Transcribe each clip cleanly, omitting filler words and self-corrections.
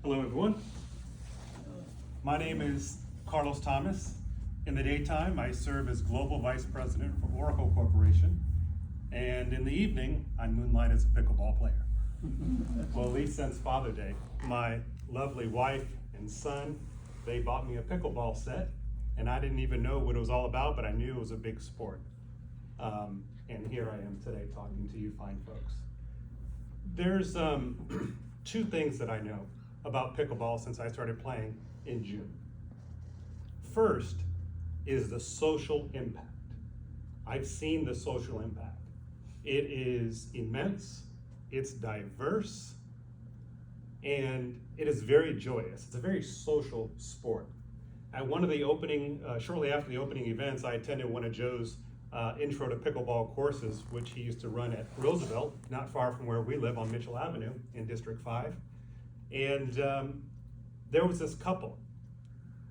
Hello, everyone. My name is Carlos Thomas. In the daytime, I serve as Global Vice President for Oracle Corporation. And in the evening, I moonlight as a pickleball player. Well, at least since Father's Day, my lovely wife and son, they bought me a pickleball set, and I didn't even know what it was all about, but I knew it was a big sport. And here I am today talking to you fine folks. There's two things that I know about pickleball since I started playing in June. First is the social impact. I've seen the social impact. It is immense, it's diverse, and it is very joyous. It's a very social sport. At one of the opening, shortly after the opening events, I attended one of Joe's intro to pickleball courses, which he used to run at Roosevelt, not far from where we live on Mitchell Avenue in District 5. And there was this couple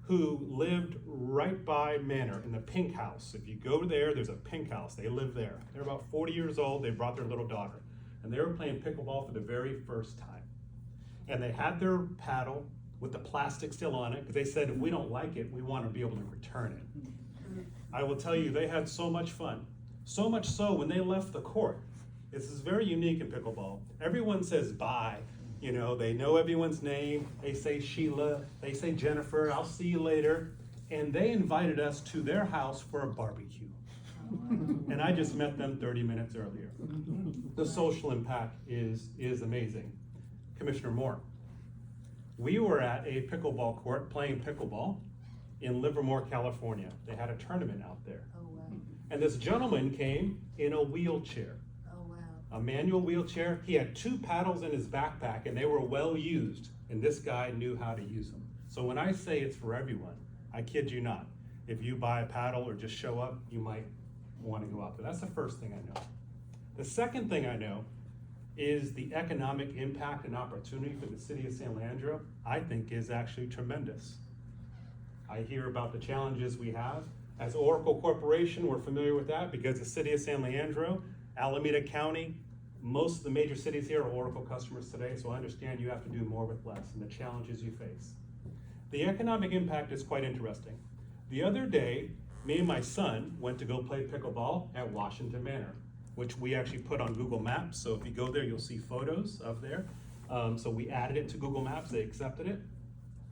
who lived right by Manor in the Pink House. If you go there, there's a Pink House. They live there. They're about 40 years old. They brought their little daughter. And they were playing pickleball for the very first time. And they had their paddle with the plastic still on it, because they said, if we don't like it, we want to be able to return it. I will tell you, they had so much fun. So much so, when they left the court, this is very unique in pickleball. Everyone says bye. You know, they know everyone's name. They say Sheila, they say Jennifer, I'll see you later. And they invited us to their house for a barbecue. And I just met them 30 minutes earlier. The social impact is amazing. Commissioner Moore, we were at a pickleball court playing pickleball in Livermore, California. They had a tournament out there. Oh, wow. And this gentleman came in a wheelchair. A manual wheelchair. He had 2 paddles in his backpack and they were well used, and this guy knew how to use them. So when I say it's for everyone, I kid you not. If you buy a paddle or just show up, you might want to go out there. That's the first thing I know. The second thing I know is the economic impact and opportunity for the city of San Leandro, I think is actually tremendous. I hear about the challenges we have. As Oracle Corporation, we're familiar with that because the city of San Leandro, Alameda County, most of the major cities here are Oracle customers today, so I understand you have to do more with less and the challenges you face. The economic impact is quite interesting. The other day, me and my son went to go play pickleball at Washington Manor, which we actually put on Google Maps, so if you go there, you'll see photos of there. So we added it to Google Maps, they accepted it.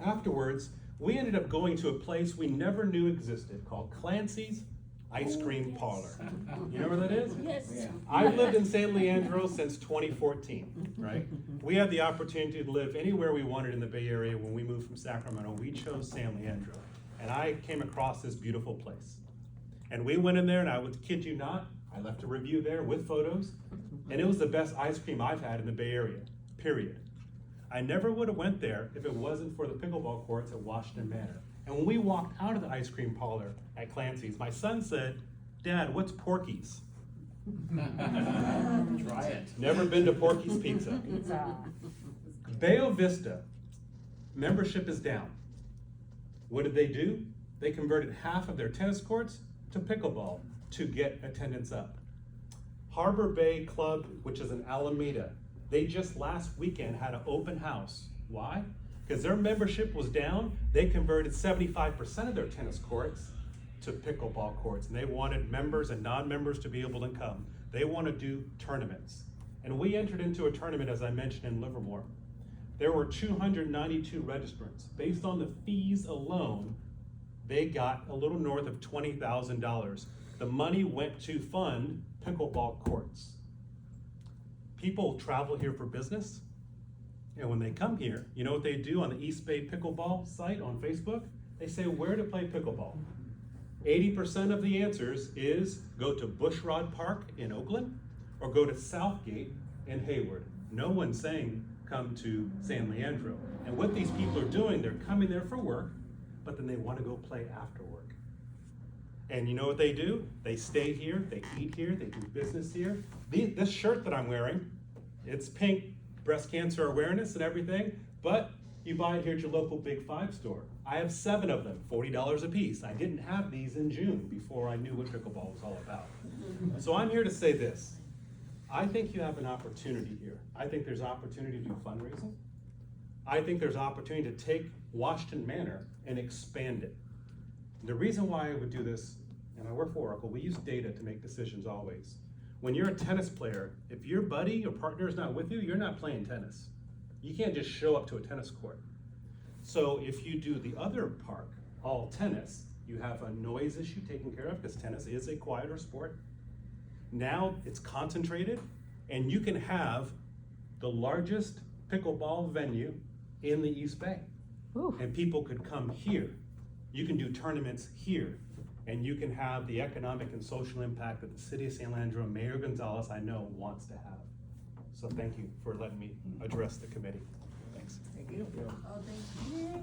Afterwards, we ended up going to a place we never knew existed called Clancy's Ice Cream Parlor. You know where that is? Yes. Yeah. I've lived in San Leandro since 2014, right? We had the opportunity to live anywhere we wanted in the Bay Area when we moved from Sacramento. We chose San Leandro. And I came across this beautiful place. And we went in there, and I would kid you not, I left a review there with photos, and it was the best ice cream I've had in the Bay Area, period. I never would have went there if it wasn't for the pickleball courts at Washington Manor. And when we walked out of the ice cream parlor at Clancy's, my son said, "Dad, what's Porky's?" Try it. Never been to Porky's Pizza. Bayo Vista, membership is down. What did they do? They converted half of their tennis courts to pickleball to get attendance up. Harbor Bay Club, which is in Alameda, they just last weekend had an open house. Why? Because their membership was down. They converted 75% of their tennis courts to pickleball courts, and they wanted members and non-members to be able to come. They want to do tournaments. And we entered into a tournament, as I mentioned, in Livermore. There were 292 registrants. Based on the fees alone, they got a little north of $20,000. The money went to fund pickleball courts. People travel here for business. And when they come here, you know what they do on the East Bay Pickleball site on Facebook? They say where to play pickleball. 80% of the answers is go to Bushrod Park in Oakland or go to Southgate in Hayward. No one's saying come to San Leandro. And what these people are doing, they're coming there for work, but then they want to go play after work. And you know what they do? They stay here, they eat here, they do business here. This shirt that I'm wearing, it's pink, breast cancer awareness and everything, but you buy it here at your local Big Five store. I have 7 of them, $40 a piece. I didn't have these in June before I knew what pickleball was all about. So I'm here to say this. I think you have an opportunity here. I think there's opportunity to do fundraising. I think there's opportunity to take Washington Manor and expand it. The reason why I would do this, and I work for Oracle, we use data to make decisions always. When you're a tennis player, if your buddy or partner is not with you, you're not playing tennis. You can't just show up to a tennis court. So if you do the other park, all tennis, you have a noise issue taken care of because tennis is a quieter sport. Now it's concentrated, and you can have the largest pickleball venue in the East Bay. Ooh. And people could come here. You can do tournaments here, and you can have the economic and social impact that the city of San Leandro, Mayor Gonzalez, I know, wants to have. So thank you for letting me address the committee. Thanks. Thank you.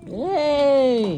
Yay!